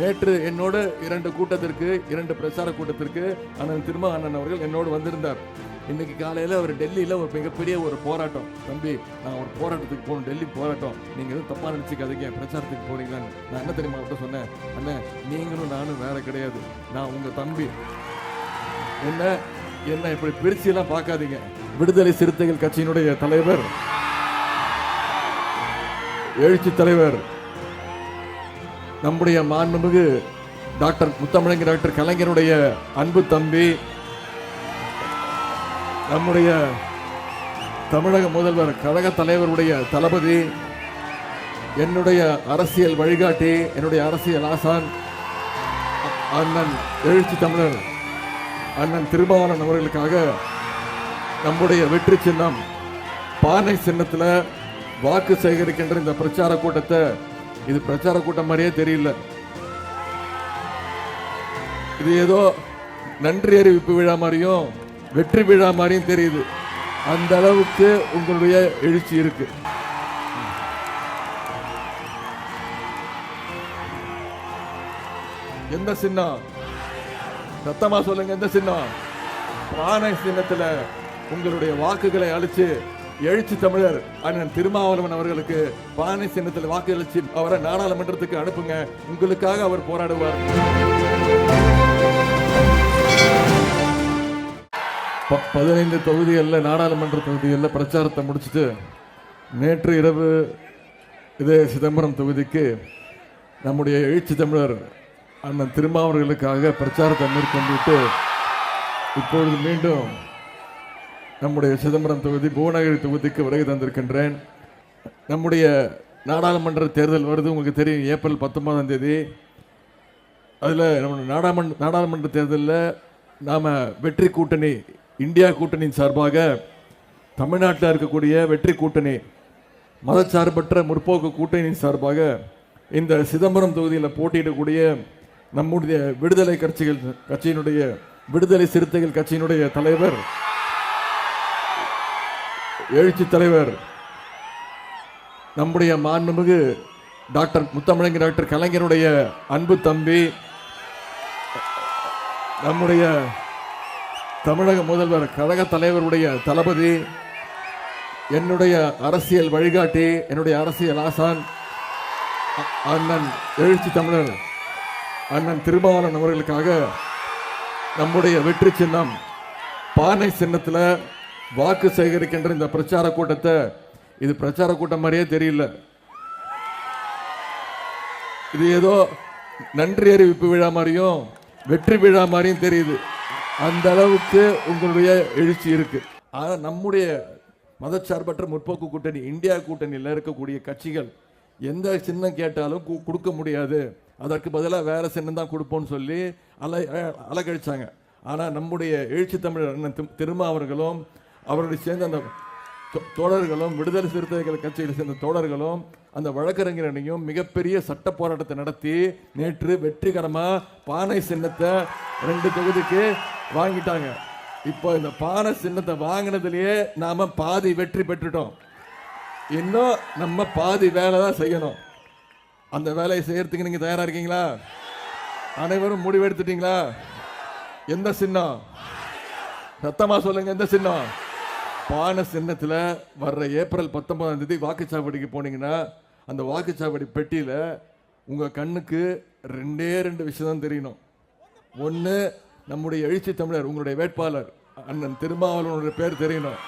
நேற்று என்னோடு 2 பிரச்சார கூட்டத்திற்கு அண்ணன் திருமா அண்ணன் அவர்கள் என்னோடு வந்திருந்தார். இன்னைக்கு காலையில் அவர் டெல்லியில் ஒரு மிகப்பெரிய ஒரு போராட்டம், தம்பி நான் ஒரு போராட்டத்துக்கு போகணும், டெல்லி போராட்டம், நீங்கள் எதுவும் தப்பாக நினச்சிக்காதீங்க, பிரச்சாரத்துக்கு போறீங்களான்னு. நான் என்ன தெரியுமா அவர்கிட்ட சொன்னேன், அண்ணன் நீங்களும் நானும் வேற கிடையாது, நான் உங்கள் தம்பி, என்ன இப்படி பிரிச்சியெல்லாம் பார்க்காதீங்க. விடுதலை சிறுத்தைகள் கட்சியினுடைய தலைவர், எழுச்சி தலைவர், நம்முடைய மாண்புமிகு டாக்டர் முத்தமிழங்க டாக்டர் கலைஞருடைய அன்பு தம்பி, நம்முடைய தமிழக முதல்வர் கழக தலைவருடைய தளபதி, என்னுடைய அரசியல் வழிகாட்டி, என்னுடைய அரசியல் ஆசான் அண்ணன் எழுச்சி தமிழர் அண்ணன் திருமாவளவன் அவர்களுக்காக நம்முடைய வெற்றி சின்னம் பானை சின்னத்தில் வாக்கு சேகரிக்கின்ற இந்த பிரச்சார கூட்டத்தை, இது பிரச்சார கூட்டம் மாதிரியே தெரியல, இது ஏதோ நன்றி அறிவிப்பு விழா மாதிரியும் வெற்றி விழா மாதிரியும் தெரியுது. அந்த அளவுக்கு உங்களுடைய எழுச்சி இருக்கு. எந்த சின்னம் சத்தமா சொல்லுங்க, எந்த சின்னம்? பானை சின்னத்துல உங்களுடைய வாக்குகளை அளிச்சு எழுச்சி தமிழர் அண்ணன் திருமாவளவன் அவர்களுக்கு பானை சின்னத்தில் வாக்கு அளிச்சு அவரை நாடாளுமன்றத்துக்கு அனுப்புங்க. உங்களுக்காக அவர் போராடுவார். 15 தொகுதிகளில் நாடாளுமன்ற தொகுதிகளில் பிரச்சாரத்தை முடிச்சுட்டு நேற்று இரவு இதே சிதம்பரம் தொகுதிக்கு நம்முடைய எழுச்சி தமிழர் அண்ணன் திருமாவர்களுக்காக பிரச்சாரத்தை மேற்கொண்டுட்டு இப்பொழுது மீண்டும் நம்முடைய சிதம்பரம் தொகுதி புவனகிரி தொகுதிக்கு வருகை தந்திருக்கின்றேன். நம்முடைய நாடாளுமன்ற தேர்தல் வருது, உங்களுக்கு தெரியும், ஏப்ரல் 19ஆம் தேதி. அதில் நம்ம நாடாளுமன்ற தேர்தலில் நாம் வெற்றி கூட்டணி, இந்தியா கூட்டணியின் சார்பாக தமிழ்நாட்டில் இருக்கக்கூடிய வெற்றி கூட்டணி, மதச்சார்பற்ற முற்போக்கு கூட்டணியின் சார்பாக இந்த சிதம்பரம் தொகுதியில் போட்டியிடக்கூடிய நம்முடைய விடுதலை கட்சியினுடைய விடுதலை சிறுத்தைகள் கட்சியினுடைய தலைவர், எழுச்சி தலைவர், நம்முடைய மாண்புமிகு டாக்டர் முத்தமிழங்க டாக்டர் கலைஞருடைய அன்பு தம்பி, நம்முடைய தமிழக முதல்வர் கழக தலைவருடைய தளபதி, என்னுடைய அரசியல் வழிகாட்டி, என்னுடைய அரசியல் ஆசான் அண்ணன் எழுச்சி தமிழர் அண்ணன் திருமாவளவன் அவர்களுக்காக நம்முடைய வெற்றி சின்னம் பானை சின்னத்தில் வாக்கு சேகரிக்கின்ற இந்த பிரச்சார கூட்டத்தை, இது பிரச்சார கூட்டம் மாதிரியே தெரியல, இது ஏதோ நன்றி அறிவிப்பு விழா மாதிரியும் வெற்றி விழா மாதிரியும் தெரியுது. அந்த அளவுக்கு உங்களுடைய எழுச்சி இருக்கு. ஆனால் நம்முடைய மதச்சார்பற்ற முற்போக்கு கூட்டணி, இந்தியா கூட்டணியில் இருக்கக்கூடிய கட்சிகள் எந்த சின்னம் கேட்டாலும் கொடுக்க முடியாது, அதற்கு பதிலாக வேற சின்னம் தான் கொடுப்போம்னு சொல்லி அலக்கழிச்சாங்க. ஆனால் நம்முடைய எழுச்சி தமிழர் அண்ணன் திருமாவர்களும் அவருடைய சேர்ந்த அந்த தோழர்களும், விடுதலை சிறுத்தைகள் கட்சியில் சேர்ந்த தோழர்களும், அந்த வழக்கறிஞரனையும் மிகப்பெரிய சட்ட போராட்டத்தை நடத்தி நேற்று வெற்றிகரமாக பானை சின்னத்தை 2 தொகுதிக்கு வாங்கிட்டாங்க. இப்போ இந்த பானை சின்னத்தை வாங்கினதுலேயே நாம பாதி வெற்றி பெற்றுட்டோம். இன்னும் நம்ம பாதி வேலை தான் செய்யணும். அந்த வேலையை செய்யறதுக்கு நீங்க தயாரா இருக்கீங்களா? அனைவரும் முடிவெடுத்துட்டீங்களா? எந்த சின்னம்? சத்தமா சொல்லுங்க, எந்த சின்னம்? பானை சின்னத்தில் வர்ற ஏப்ரல் 19ஆம் தேதி வாக்குச்சாவடிக்கு போனீங்கன்னா அந்த வாக்குச்சாவடி பெட்டியில் உங்கள் கண்ணுக்கு 2 விஷயம் தான் தெரியணும். ஒன்று, நம்முடைய எழுச்சி தமிழர் உங்களுடைய வேட்பாளர் அண்ணன் திருமாவளவனுடைய பேர் தெரியணும்,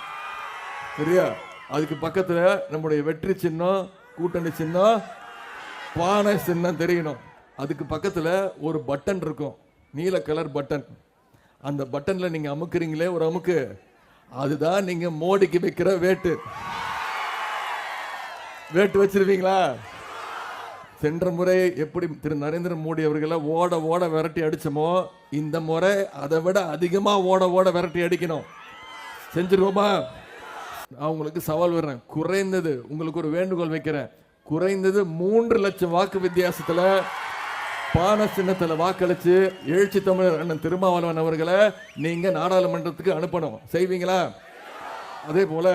சரியா? அதுக்கு பக்கத்தில் நம்முடைய வெற்றி சின்னம், கூட்டணி சின்னம், பானை சின்னம் தெரியணும். அதுக்கு பக்கத்தில் ஒரு பட்டன் இருக்கும், நீல கலர் பட்டன். அந்த பட்டனில் நீங்கள் அமுக்குறீங்களே ஒரு அமுக்கு, அதுதான் நீங்க மோடிக்கு வைக்கிற வேட்டு. வேட்டு வச்சிருவீங்களா? சென்ற முறை எப்படி திரு நரேந்திர மோடி அவர்களை ஓட ஓட விரட்டி அடிச்சோமோ, இந்த முறை அதை விட அதிகமா ஓட ஓட விரட்டி அடிக்கணும். செஞ்சிருவோமா? நான் உங்களுக்கு சவால் வர்றேன், குறைந்தது உங்களுக்கு ஒரு வேண்டுகோள் வைக்கிறேன், குறைந்தது 3 லட்சம் வாக்கு வித்தியாசத்துல பானை சின்னத்தில் வாக்களிச்சு எழுச்சி தமிழர் அண்ணன் திருமாவளவன் அவர்களை நீங்க நாடாளுமன்றத்துக்கு அனுப்பணும். செய்வீங்களா? அதே போல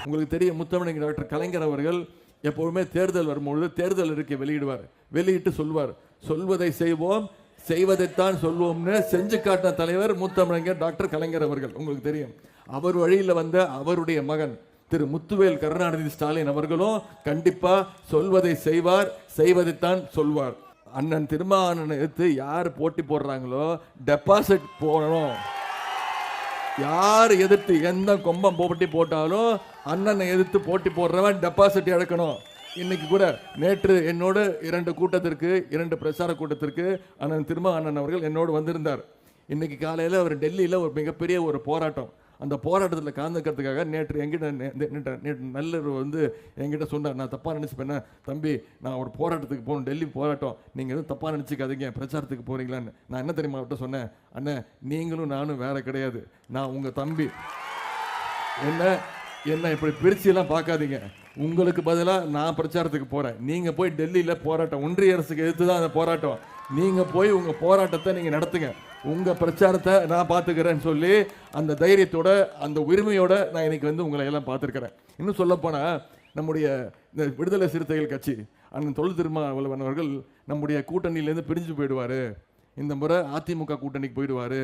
உங்களுக்கு தெரியும், முத்தமிழ் டாக்டர் கலைஞர் அவர்கள் எப்பவுமே தேர்தல் வரும்பொழுது தேர்தல் அறிக்கை வெளியிடுவார். வெளியிட்டு சொல்வார், சொல்வதை செய்வோம், செய்வதைத்தான் சொல்வோம்னு செஞ்சு காட்டின தலைவர் முத்தமிழர் டாக்டர் கலைஞர் அவர்கள். உங்களுக்கு தெரியும், அவர் வழியில் வந்த அவருடைய மகன் திரு முத்துவேல் கருணாநிதி ஸ்டாலின் அவர்களும் கண்டிப்பா சொல்வதை செய்வார், செய்வதைத்தான் சொல்வார். அண்ணன் திருமாவளவனை எடுத்து யார் போட்டி போடுறாங்களோ டெபாசிட் போடணும். யார் எதிர்த்து எந்த கொம்பம் போட்டி போட்டாலும் அண்ணனை எதிர்த்து போட்டி போடுறவன் டெபாசிட் இழக்கணும். இன்னைக்கு கூட நேற்று என்னோடு 2 கூட்டத்திற்கு 2 பிரச்சார கூட்டத்திற்கு அண்ணன் திருமாவளவன் அவர்கள் என்னோடு வந்திருந்தார். இன்னைக்கு காலையில் அவர் டெல்லியில் ஒரு மிகப்பெரிய ஒரு போராட்டம், அந்த போராட்டத்தில் கலந்துக்கிறதுக்காக நேற்று என்கிட்ட நல்லவர் வந்து என்கிட்ட சொன்னார். நான் தப்பாக நினச்சிப்பேன், தம்பி நான் ஒரு போராட்டத்துக்கு போகணும், டெல்லி போராட்டம், நீங்கள் எதுவும் தப்பாக நினச்சிக்காதீங்க, பிரச்சாரத்துக்கு போகிறீங்களான்னு. நான் என்ன தெரியுமா அவர்கிட்ட சொன்னேன், அண்ணன் நீங்களும் நானும் வேற கிடையாது, நான் உங்கள் தம்பி, என்ன இப்படி பிரிச்சியெல்லாம் பார்க்காதீங்க, உங்களுக்கு பதிலாக நான் பிரச்சாரத்துக்கு போகிறேன், நீங்கள் போய் டெல்லியில் போராட்டம், ஒன்றிய அரசுக்கு எதிர்த்து தான் அந்த போராட்டம், நீங்கள் போய் உங்கள் போராட்டத்தை நீங்கள் நடத்துங்க, உங்கள் பிரச்சாரத்தை நான் பார்த்துக்கிறேன்னு சொல்லி அந்த தைரியத்தோட அந்த உரிமையோட நான் இன்னைக்கு வந்து உங்களை எல்லாம் பார்த்துருக்கிறேன். இன்னும் சொல்லப்போனால் நம்முடைய இந்த விடுதலை சிறுத்தைகள் கட்சி அண்ணன் தொல் திருமாவளவன் அவர்கள் நம்முடைய கூட்டணியிலேருந்து பிரிஞ்சு போயிடுவார், இந்த முறை அதிமுக கூட்டணிக்கு போயிடுவார்,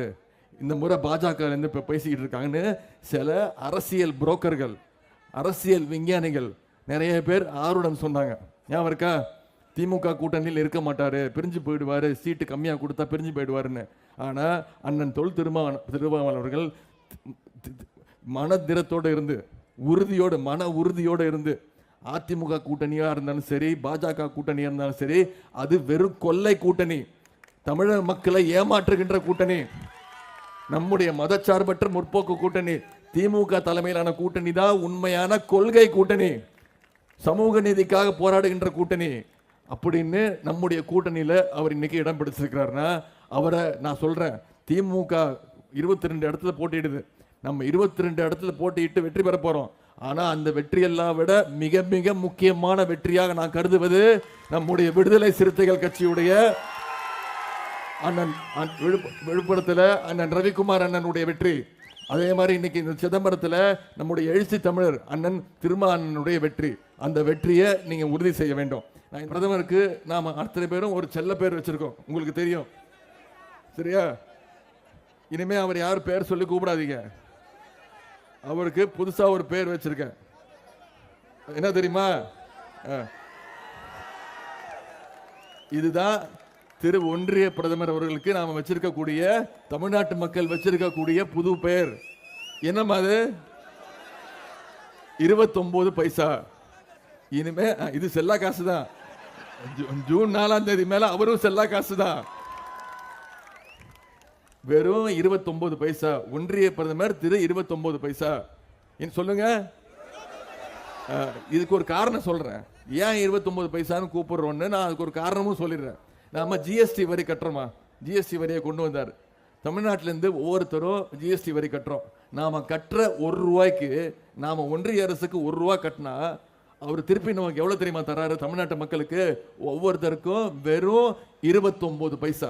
இந்த முறை பாஜகலேருந்து இப்போ பேசிக்கிட்டு இருக்காங்கன்னு சில அரசியல் புரோக்கர்கள், அரசியல் விஞ்ஞானிகள் நிறைய பேர் ஆர்வம் சொன்னாங்க. ஞாபகம் இருக்கா? திமுக கூட்டணியில் இருக்க மாட்டார், பிரிஞ்சு போயிடுவார், சீட்டு கம்மியாக கொடுத்தா பிரிஞ்சு போயிடுவாருன்னு. ஆனால் அண்ணன் தொல் திருமாவளவன் அவர்கள் மனதிரத்தோடு இருந்து மன உறுதியோடு இருந்து அதிமுக கூட்டணியாக இருந்தாலும் சரி, பாஜக கூட்டணியாக இருந்தாலும் சரி, அது வெறும் கொள்ளை கூட்டணி, தமிழக மக்களை ஏமாற்றுகின்ற கூட்டணி, நம்முடைய மதச்சார்பற்ற முற்போக்கு கூட்டணி, திமுக தலைமையிலான கூட்டணி தான் உண்மையான கொள்கை கூட்டணி, சமூக நீதிக்காக போராடுகின்ற கூட்டணி அப்படின்னு நம்முடைய கூட்டணியில் அவர் இன்னைக்கு இடம் பிடிச்சிருக்கிறாருன்னா அவரை நான் சொல்றேன், திமுக 22 இடத்துல போட்டியிடுது, நம்ம 22 இடத்துல போட்டியிட்டு வெற்றி பெற போறோம். ஆனா அந்த வெற்றியெல்லாம் விட மிக மிக முக்கியமான வெற்றியாக நான் கருதுவது நம்முடைய விடுதலை சிறுத்தைகள் கட்சியுடைய அண்ணன் விழுப்புரத்தில் அண்ணன் ரவிக்குமார் அண்ணனுடைய வெற்றி. அதே மாதிரி இன்னைக்கு இந்த சிதம்பரத்தில் நம்முடைய எழுச்சி தமிழர் அண்ணன் திருமாவளவனுடைய வெற்றி. அந்த வெற்றியை நீங்க உறுதி செய்ய வேண்டும். பிரதமருக்கு நாம அத்தனை பேரும் ஒரு செல்ல பேர் வச்சிருக்கோம், உங்களுக்கு தெரியும் சரியா? இனிமே அவர் யார் பேர் சொல்லி கூப்பிடாதீங்க, அவருக்கு புதுசா ஒரு பேர் வச்சிருக்கேன். என்ன தெரியுமா? இதுதான் திரு ஒன்றிய பிரதமர் அவர்களுக்கு நாம வச்சிருக்கக்கூடிய, தமிழ்நாட்டு மக்கள் வச்சிருக்கக்கூடிய புது பெயர். என்னமா அது? 29 பைசா. இனிமே இது செல்லா காசு தான். ஜூன் 4ஆம் தேதி மேல அவரும் செல்லா காசு தான். வெறும் 29 பைசா. ஒன்றிய பிரதமர் திரு 29 பைசா. சொல்லுங்க. இதுக்கு ஒரு காரணம் சொல்றேன், ஏன் 29 பைசான்னு கூப்பிடுறோன்னு நான் அதுக்கு ஒரு காரணமும் சொல்லிடுறேன். நாம ஜிஎஸ்டி வரி கட்டுறோமா? ஜிஎஸ்டி வரியை கொண்டு வந்தார். தமிழ்நாட்டிலேருந்து ஒவ்வொருத்தரும் ஜிஎஸ்டி வரி கட்டுறோம். நாம கட்டுற 1 ரூபாய்க்கு நாம ஒன்றிய அரசுக்கு 1 ரூபா கட்டினா அவர் திருப்பி நமக்கு எவ்வளவு தெரியுமா தராரு? தமிழ்நாட்டு மக்களுக்கு ஒவ்வொருத்தருக்கும் வெறும் 29 பைசா.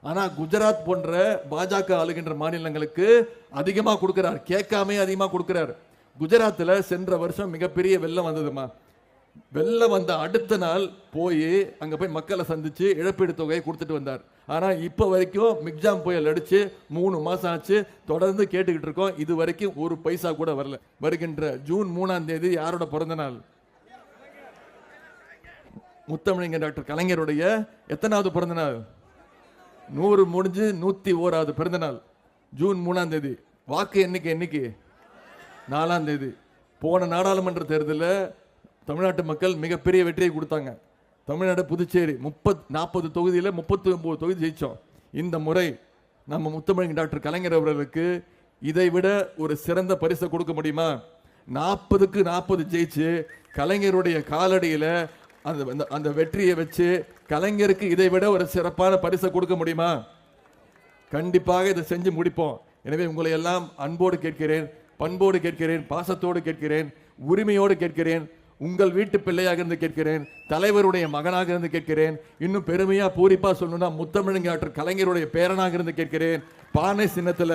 ஆனா குஜராத் போன்ற பாஜக ஆளுகின்ற மாநிலங்களுக்கு அதிகமா கொடுக்கிறார், கேட்காமே அதிகமா கொடுக்கிறார். குஜராத்தில் சென்ற வருஷம் மிகப்பெரிய வெள்ளம் வந்ததுமா. வெள்ளம் வந்த அடுத்த நாள் போய் அங்க போய் மக்களை சந்திச்சு இழப்பீடு தொகையை கொடுத்துட்டு வந்தார். ஆனா இப்ப வரைக்கும் மிக்ஜாம் புயல் அடிச்சு 3 மாசம் ஆச்சு, தொடர்ந்து கேட்டுக்கிட்டு இருக்கோம், இது வரைக்கும் 1 பைசா கூட வரல. வருகின்ற ஜூன் 3ஆம் தேதி யாரோட பிறந்த நாள்? முத்தமிழர் டாக்டர் கலைஞருடைய எத்தனாவது பிறந்த நாள்? 100 முடிஞ்சு 101வது பிறந்த நாள். ஜூன் 3ஆம் தேதி. வாக்கு எண்ணிக்கை 4ஆம் தேதி. போன நாடாளுமன்ற தேர்தலில் தமிழ்நாட்டு மக்கள் மிகப்பெரிய வெற்றியை கொடுத்தாங்க. தமிழ்நாடு புதுச்சேரி 40 தொகுதியில் 39 தொகுதி ஜெயிச்சோம். இந்த முறை நம்ம முத்தமிழர் டாக்டர் கலைஞர் அவர்களுக்கு இதை விட ஒரு சிறந்த பரிசை கொடுக்க முடியுமா? 40க்கு 40 ஜெயிச்சு கலைஞருடைய காலடியில் அந்த வெற்றியை வச்சு கலைஞருக்கு இதை விட ஒரு சிறப்பான பரிசை கொடுக்க முடியுமா? கண்டிப்பாக இதை செஞ்சு முடிப்போம். எனவே உங்களை எல்லாம் அன்போடு கேட்கிறேன், பண்போடு கேட்கிறேன், பாசத்தோடு கேட்கிறேன், உரிமையோடு கேட்கிறேன், உங்கள் வீட்டு பிள்ளையாக இருந்து கேட்கிறேன், தலைவருடைய மகனாக இருந்து கேட்கிறேன், இன்னும் பெருமையா பூரிப்பா சொல்லணும்னா முத்தமிழர் டாக்டர் கலைஞருடைய பேரனாக இருந்து கேட்கிறேன். பானை சின்னத்துல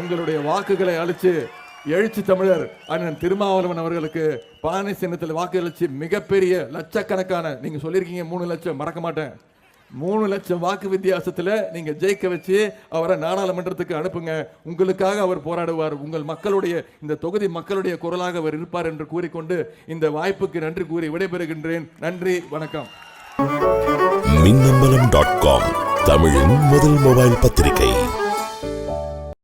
உங்களுடைய வாக்குகளை அளிச்சு எழுச்சி தமிழர் அண்ணன் திருமாவளவன் அவர்களுக்கு பானை சின்னத்தில் வாக்கு அளிச்சு மிகப்பெரிய லட்சக்கணக்கான, நீங்க சொல்லியிருக்கீங்க 3 லட்சம், மறக்க மாட்டேன், 3 லட்சம் வாக்கு வித்தியாசத்தில் நீங்க ஜெயிக்க வச்சு அவரை நாடாளுமன்றத்துக்கு அனுப்புங்க. உங்களுக்காக அவர் போராடுவார். உங்கள் மக்களுடைய, இந்த தொகுதி மக்களுடைய குரலாக அவர் இருப்பார் என்று கூறிக்கொண்டு இந்த வாய்ப்புக்கு நன்றி கூறி விடைபெறுகின்றேன். நன்றி, வணக்கம். மின்னம்பலம்.com தமிழின் முதல் மொபைல் பத்திரிகை.